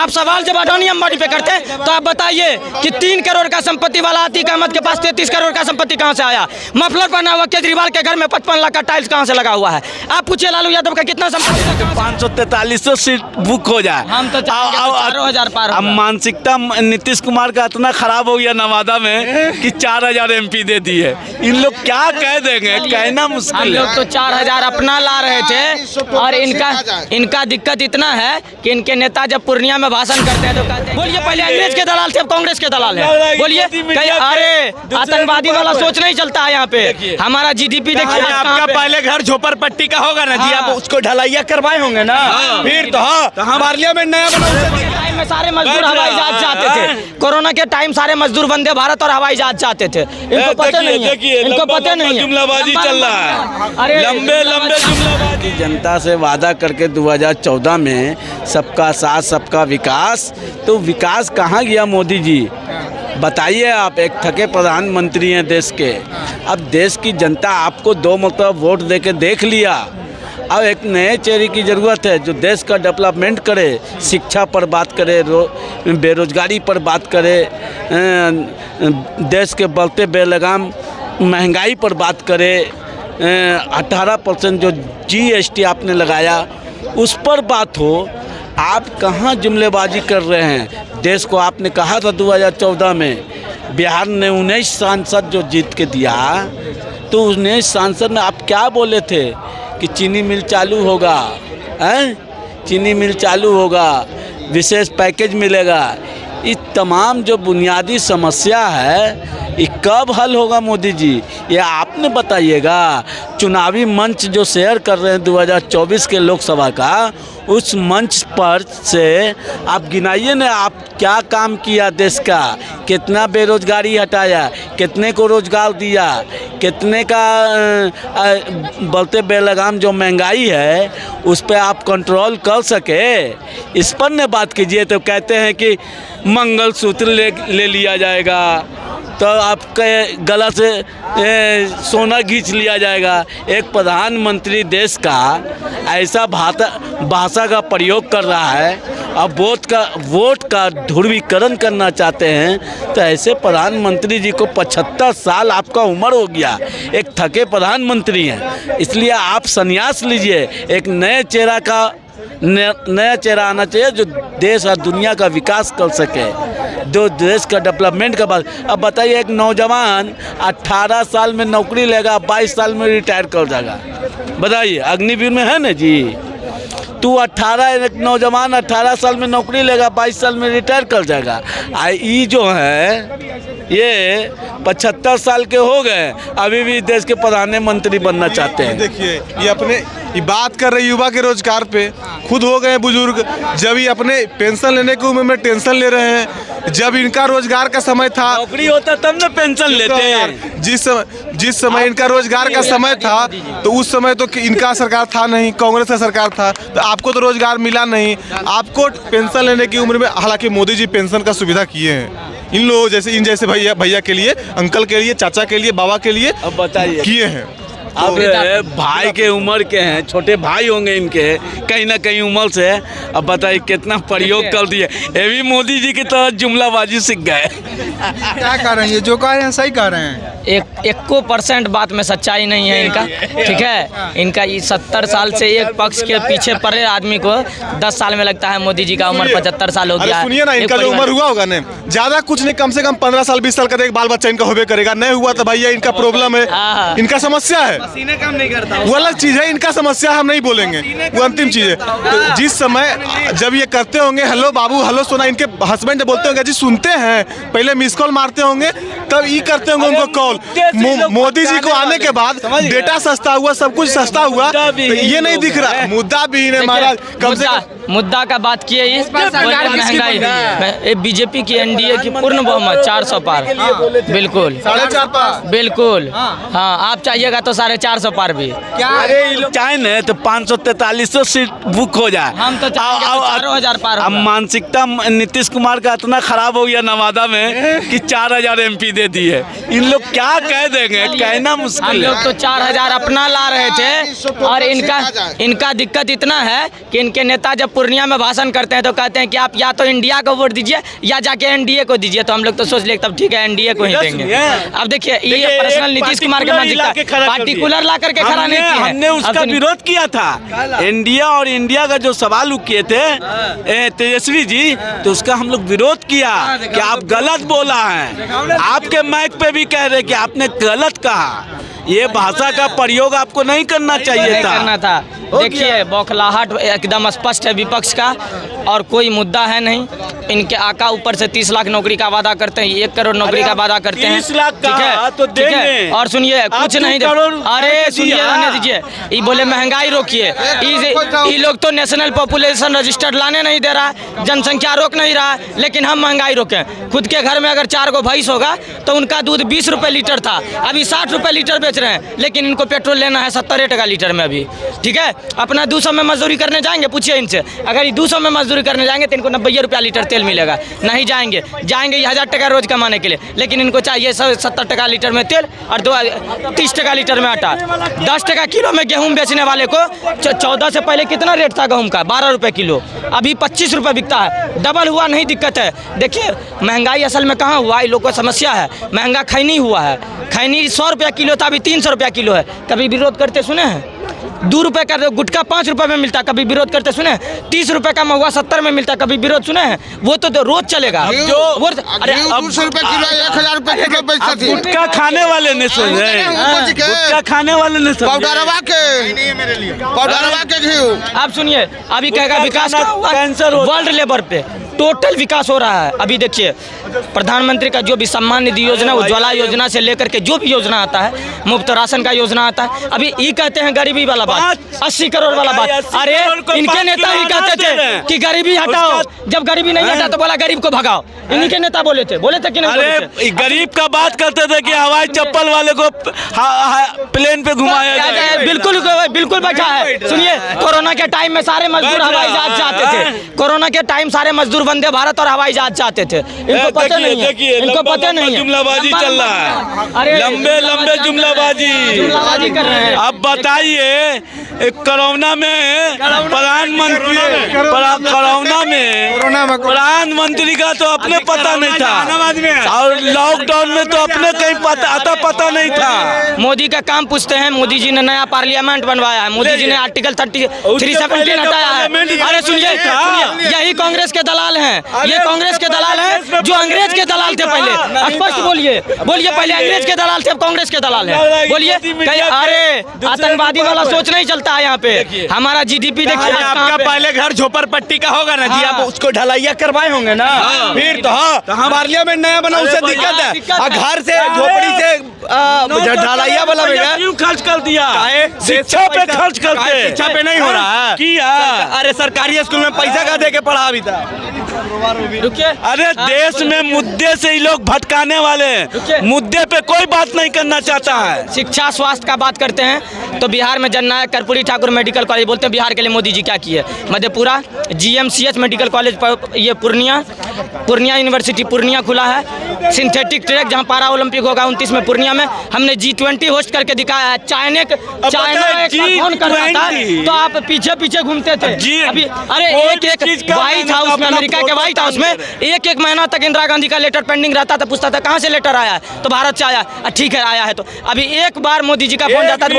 आप सवाल जब अडानी अंबानी पे करते हैं तो आप बताइए कि 3 करोड़ का संपत्ति वाला अतीक अहमद के पास 33 करोड़ का संपत्ति कहाँ से आया? मफलर पहना हुआ केजरीवाल के घर में 55 लाख का टाइल्स कहाँ से लगा हुआ है? आप पूछिए लालू यादव का कितना संपत्ति? 543 सीट बुक हो जाए। हम तो 4000 पार। अब मानसिकता नीतीश कुमार का इतना खराब हो गया नवादा में कि 4000 MP दे दिए। इन लोग क्या कह देंगे, कहना मुश्किल। हम लोग तो 4000 अपना ला रहे थे और इनका दिक्कत इतना है कि इनके नेता जब पूर्णिया में भाषण करते हैं तो कहते हैं बोलिए पहले अंग्रेज के दलाल थे अब कांग्रेस के दलाल हैं। बोलिए अरे आतंकवादी वाला सोच नहीं चलता है यहाँ पे। हमारा GDP देखिए आपका पहले घर झोपड़पट्टी का होगा ना जी, आप उसको ढलैया करवाए होंगे ना। फिर तो पार्लियामेंट नया टाइम में सारे मजदूर हवाई जहाज जाते थे। कोरोना के टाइम सारे मजदूर वंदे भारत और हवाई जहाज जाते थे। इनको पता नहीं है, इनको पता नहीं है। जुमलाबाजी चल रहा है, लंबे जुमलाबाजी। जनता से वादा करके 2014 में सबका साथ सबका विकास, तो विकास कहाँ गया मोदी जी? बताइए आप। एक थके प्रधानमंत्री हैं देश के। अब देश की जनता आपको 2 मतलब वोट देके देख लिया। अब एक नए चेहरे की ज़रूरत है जो देश का डेवलपमेंट करे, शिक्षा पर बात करे, बेरोजगारी पर बात करे, देश के बढ़ते बेलगाम महंगाई पर बात करे, 18% जो GST आपने लगाया उस पर बात हो। आप कहाँ जुमलेबाजी कर रहे हैं? देश को आपने कहा था 2014 में बिहार ने 19 सांसद जो जीत के दिया, तो 19 सांसद में आप क्या बोले थे कि चीनी मिल चालू होगा, चीनी मिल चालू होगा, विशेष पैकेज मिलेगा। ये तमाम जो बुनियादी समस्या है ये कब हल होगा मोदी जी? ये आपने बताइएगा। चुनावी मंच जो शेयर कर रहे हैं 2024 के लोकसभा का, उस मंच पर से आप गिनाइए ना, आप क्या काम किया देश का, कितना बेरोजगारी हटाया, कितने को रोजगार दिया, कितने का बढ़ते बेलगाम जो महंगाई है उस पर आप कंट्रोल कर सके, इस पर न बात कीजिए। तो कहते हैं कि मंगलसूत्र ले लिया जाएगा, तो आपके गला से सोना खींच लिया जाएगा। एक प्रधानमंत्री देश का ऐसा भाषा का प्रयोग कर रहा है। अब वोट का ध्रुवीकरण करना चाहते हैं तो ऐसे प्रधानमंत्री जी को 75 साल आपका उम्र हो गया, एक थके प्रधानमंत्री हैं। इसलिए आप संन्यास लीजिए। एक नए नया चेहरा आना चाहिए जो देश और दुनिया का विकास कर सके, जो देश का डेवलपमेंट का बात। अब बताइए, एक नौजवान 18 साल में नौकरी लेगा, 22 साल में रिटायर कर जाएगा। बताइए, अग्निवीर में है ना जी। एक नौजवान 18 साल में नौकरी लेगा, 22 साल में रिटायर कर जाएगा। ये जो है ये 75 साल के हो गए, अभी भी देश के प्रधानमंत्री बनना चाहते हैं। देखिए, ये बात कर रहे युवा के रोजगार पे, खुद हो गए बुजुर्ग, जब ये अपने पेंशन लेने की उम्र में टेंशन ले रहे हैं। जब इनका रोजगार का समय था, नौकरी होता तब ना पेंशन लेते हैं। जिस समय इनका रोजगार का समय था तो उस समय तो इनका सरकार था नहीं, कांग्रेस का सरकार था, तो आपको तो रोजगार मिला नहीं। आपको पेंशन लेने की उम्र में, हालांकि मोदी जी पेंशन का सुविधा किए हैं इन लोगों जैसे, इन जैसे भैया के लिए, अंकल के लिए, चाचा के लिए, बाबा के लिए। अब बताइए, किए हैं। अब भाई के उम्र के हैं, छोटे भाई होंगे इनके कहीं ना कहीं उम्र से। अब बताइए कितना प्रयोग कर दिए। ये भी मोदी जी की तरह जुमलाबाजी सीख गए। क्या कर रहे हैं? जो कह रहे हैं सही कह रहे हैं। 1% बात में सच्चाई नहीं है इनका, ठीक है। इनका ये 70 साल से एक पक्ष के पीछे पड़े आदमी को 10 साल में लगता है मोदी जी का उम्र 75 साल हो गया। सुनिए ना, इनका जो उम्र हुआ होगा ना, ज्यादा कुछ नहीं, कम से कम 15 साल 20 साल का एक बाल बच्चा इनका होबे करेगा। नहीं हुआ तो भैया इनका प्रॉब्लम है, इनका समस्या है, पसीने काम नहीं करता, वो अलग चीज है। इनका समस्या हम नहीं बोलेंगे, वो अंतिम चीज है। तो जिस समय जब ये करते होंगे, हेलो बाबू, हेलो सोना, इनके हस्बैंड बोलते होंगे जी सुनते हैं, पहले मिस कॉल मारते होंगे, तब ये करते होंगे उनको कॉल। मोदी जी को आने के बाद डेटा सस्ता हुआ, सब कुछ सस्ता हुआ, तो ये नहीं दिख रहा। मुद्दा भी है महाराज, कम से कम मुद्दा का बात किए, इस महंगाई बीजेपी की NDA की पूर्ण बहुमत 400 पार, बिल्कुल 4.5 पार, बिल्कुल। हाँ, आप चाहिएगा तो 450 पार भी। अरे चाहे न तो 543 सीट बुक हो जाए। हम तो 4000 पार। अब मानसिकता नीतीश कुमार का इतना खराब हो गया नवादा में कि 4000 MP दे दी है। इन लोग क्या कह देंगे, कहना हम मुश्किल है। लोग तो 4000 अपना ला रहे थे और इनका दिक्कत इतना है कि इनके नेता जब पूर्णिया में भाषण करते हैं तो कहते हैं कि आप या तो इंडिया को वोट दीजिए या जाके एनडीए को दीजिए। तो हम लोग तो सोच लिए तब ठीक है एनडीए को ही देंगे। अब देखिए ये पर्सनल नीतीश कुमार के मानसिकता पार्टिकुलर ला करके खड़ा नहीं किया है। हमने उसका विरोध किया था इंडिया और इंडिया का जो सवाल किए थे तेजस्वी जी, तो उसका हम लोग विरोध किया कि आप गलत बोला है। आपके माइक पे भी कह रहे कि आपने गलत कहा, ये भाषा का प्रयोग आपको नहीं करना चाहिए था। देखिए बौखलाहट एकदम स्पष्ट है विपक्ष का और कोई मुद्दा है नहीं। इनके आका ऊपर से 30 लाख नौकरी का वादा करते हैं, 1 करोड़ नौकरी का वादा करते हैं। 30 लाख ठीक है तो ठीक है। और सुनिए कुछ नहीं अरे सुनिए रहने दीजिए। ये बोले महंगाई रोकिए, ये लोग तो नेशनल पॉपुलेशन रजिस्टर्ड लाने नहीं दे रहा, जनसंख्या रोक नहीं रहा, लेकिन हम महंगाई रोकें। खुद के घर में अगर 4 गो भैंस होगा तो उनका दूध 20 रुपये लीटर था, अभी 60 रुपये लीटर बेच रहे हैं, लेकिन इनको पेट्रोल लेना है 70 टका लीटर में अभी। ठीक है, अपना 200 में मजदूरी करने जाएंगे, पूछिए इनसे। अगर ये 200 में मजदूरी करने जाएंगे तो इनको 90 रुपया लीटर तेल मिलेगा, नहीं जाएंगे ये 1000 टका रोज कमाने के लिए, लेकिन इनको चाहिए 70 टका लीटर में तेल और 30 टका लीटर में आटा। 10 टका किलो में गेहूँ बेचने वाले को 14 से पहले कितना रेट था गेहूँ का, 12 रुपये किलो, अभी 25 रुपये बिकता है, डबल हुआ। नहीं दिक्कत है। देखिए महंगाई असल में कहाँ हुआ, इन लोग को समस्या है, महंगा खैनी हुआ है। खैनी 100 रुपया किलो था, अभी 300 रुपया किलो है। कभी विरोध करते सुने हैं? 2 रुपये का गुटखा 5 रुपये में मिलता, कभी विरोध करते सुने? 30 रुपये का महुआ 70 में मिलता, कभी विरोध सुने हैं? वो तो रोज चलेगा। अरे 200 रुपये किलो, 1000 रुपये किलो बेचते थे। गुटखा खाने वाले ने सुने, गुटखा खाने वाले ने पाउडरवा के घी। आप सुनिए, अभी कहेगा विकास कैंसर वर्ल्ड लेवल पे टोटल विकास हो रहा है। अभी देखिए प्रधानमंत्री का जो भी सम्मान निधि योजना, उज्ज्वला योजना से लेकर के जो भी योजना आता है, मुफ्त राशन का योजना आता है, अभी ये कहते हैं गरीबी वाला बात, 80 करोड़ वाला बात। अरे इनके नेता ही कहते थे कि गरीबी हटाओ, जब गरीबी नहीं हटा तो बोला गरीब को भगाओ। इन्हीं के नेता बोले थे कि नहीं? अरे गरीब का बात करते थे कि हवाई चप्पल वाले को प्लेन पे घुमाया जाए। बिल्कुल बिल्कुल बैठा है। सुनिए कोरोना के टाइम में सारे मजदूर हवाई जहाज चाहते थे, कोरोना के टाइम सारे मजदूर वंदे भारत और हवाई जहाज चाहते थे। इनको पता नहीं है, इनको पता नहीं है, जुमलाबाजी चल रहा है। अरे लंबे जुमलाबाजी कर रहे हैं। अब बताइए कोरोना में प्रधानमंत्री का तो अपने पता नहीं था, और लॉकडाउन में तो अपने कहीं पता नहीं था। मोदी का काम पूछते हैं, मोदी जी ने नया पार्लियामेंट बनवाया है, मोदी जी ने आर्टिकल 317 हटाया है। अरे सुनिए यही कांग्रेस के दलाल हैं, ये कांग्रेस के दलाल हैं जो अंग्रेज के दलाल थे पहले। स्पष्ट बोलिए पहले अंग्रेज के दलाल थे, अब कांग्रेस के दलाल हैं। बोलिए अरे आतंकवादी वाला सोच नहीं चलता है यहाँ पे। हमारा जीडीपी देखिए, आपका पहले घर झोपड़पट्टी का होगा ना जी, आप उसको ढलैया करवाए होंगे ना, फिर तो पार्लियामेंट नया बना, उससे दिक्कत है। और घर से झोपड़ी से ढलैया वाला क्यों खर्च कर दिया? शिक्षा पे खर्च करते, शिक्षा पे नहीं हो रहा है किया। अरे सरकारी स्कूल में पैसा का दे के पढ़ा अभी था। रुकिए, अरे देश में मुद्दे से ही लोग भटकाने वाले हैं, मुद्दे पे कोई बात नहीं करना चाहता है। शिक्षा स्वास्थ्य का बात करते हैं तो बिहार में जननायक कर्पूरी ठाकुर मेडिकल कॉलेज, बोलते हैं बिहार के लिए मोदी जी क्या किए। मधेपुरा GMCH मेडिकल कॉलेज, ये पूर्णिया यूनिवर्सिटी पूर्णिया खुला है। सिंथेटिक ट्रैक जहां पारा ओलंपिक होगा 29 में पूर्णिया में, हमने G20 होस्ट करके दिखाया है। चाइना एक फोन करता था तो आप पीछे घूमते थे। अभी अरे एक व्हाइट हाउस में, अमेरिका के व्हाइट हाउस में एक महीना तक इंदिरा गांधी का लेटर पेंडिंग रहता था, पूछता था कहाँ से लेटर आया है, तो भारत से आया। ठीक है आया है, तो अभी एक बार मोदी जी का फोन जाता है,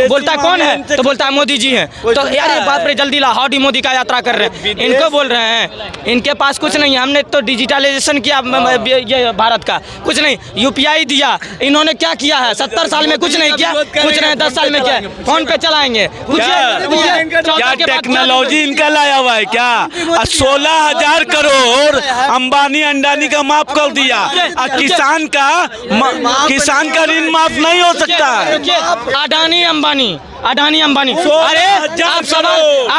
बोलता कौन है, तो बोलता है मोदी जी हैं। तो यार बाप रे जल्दी ला, हाउडी मोदी का यात्रा कर रहे हैं, इनको बोल रहे हैं। इनके पास कुछ नहीं है, हमने तो डिजिटलाइजेशन किया ये भारत का, कुछ नहीं। UPI दिया, इन्होंने क्या किया है? 70 साल में कुछ नहीं किया, कुछ नहीं 10 साल में क्या फोन पे चलाएंगे। क्या टेक्नोलॉजी इनका लाया हुआ है क्या? 16,000 करोड़ अंबानी अंडानी का माफ कर दिया, और किसान का ऋण माफ नहीं हो सकता। अडानी अंबानी अडानी अंबानी। अरे आप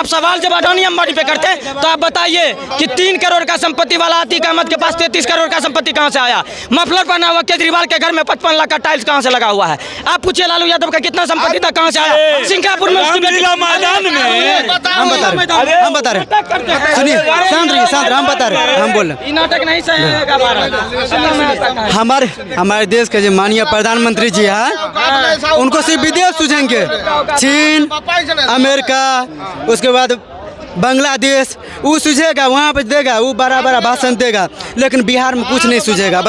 सवाल जब अडानी अंबानी पे करते हैं तो आप बताइए कि 3 करोड़ का संपत्ति वाला अतीक अहमद के पास 33 करोड़ का संपत्ति कहाँ से आया? मफलर पहना हुआ केजरीवाल के घर में 55 लाख का टाइल्स कहाँ से लगा हुआ है? आप पूछिए लालू यादव का कितना संपत्ति था, कहाँ से आया? सिंगापुर में उसकी बेटी मैदान में हम बता रहे सुनिए, शांत हम बता रहे, हम बोल रहे नाटक नहीं सहेगा। हमारे देश के जो माननीय प्रधानमंत्री जी हैं उनको सिर्फ विदेश सूझेंगे, चीन, अमेरिका, उसके बाद बांग्लादेश, वो सूझेगा, वहाँ पे देगा, वो बड़ा बड़ा भाषण देगा, लेकिन बिहार में कुछ नहीं सूझेगा।